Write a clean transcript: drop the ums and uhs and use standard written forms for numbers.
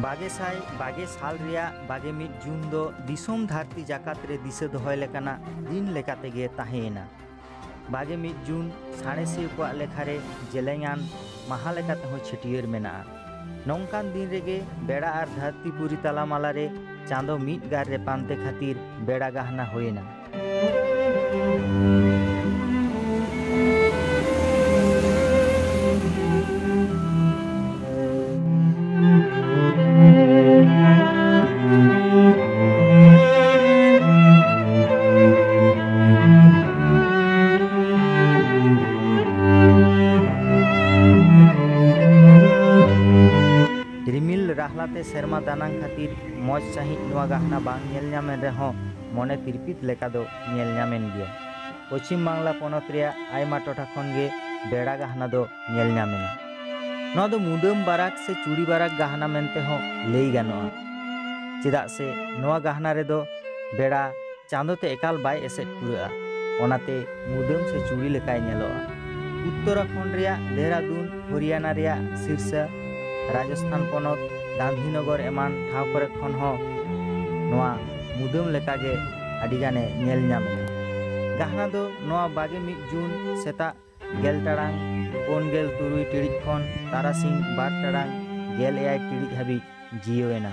बागे साल रिया बागे मिद जून दो दिसोम धरती जाकात रे दिशा दोहय लेकाना दिन लेकाते गे ताहेना। बागे मिद जून साणेसिया को लेखारे जेलेंगान महा लेकाते हो छटियर मेना। नौकान दिन रेगे बेड़ा और धरती पूरी तालामाला रे चांदो मिद गार रे पानते खातिर बेड़ा गहना होएना। रिमिल राहलाते सेरमा दानांग खातिर मौज सहित नोआ गहना बांग नेल ᱧᱟᱢᱮᱱ रहो मने तिरपित लेका दो नेल ᱧᱟᱢᱮᱱ गिया। पश्चिम बांगला पोनत रिया आयमा टोठा खन गे बेड़ा गहना दो नेल ᱧᱟᱢᱮᱱᱟ। नोआ दो मुदम बाराक से चूड़ी बाराक गहना मेनते हो लई गानोआ। चेदाग से नोआ गहना रे दो बेड़ा चांदो ते एकाल बाय एसेट पुराआ, ओनाते मुदम से चूड़ी लेकाय नेलोआ। उत्तराखंड रिया देहरादून, हरियाणा रिया सिरसा, राजस्थान पोनत गांधीनगर एमान ठाव करे खन हो नोआ मुदम लेकागे आडिगाने नेल ᱧᱟᱢᱮᱱᱟ। गहना दो नोआ बागे मिद जून सेता गेल टाड़ांग 4.7 टिड़िज खन तारासिंग 2 टाड़ांग 11 टिड़िज हाबि जियोएना।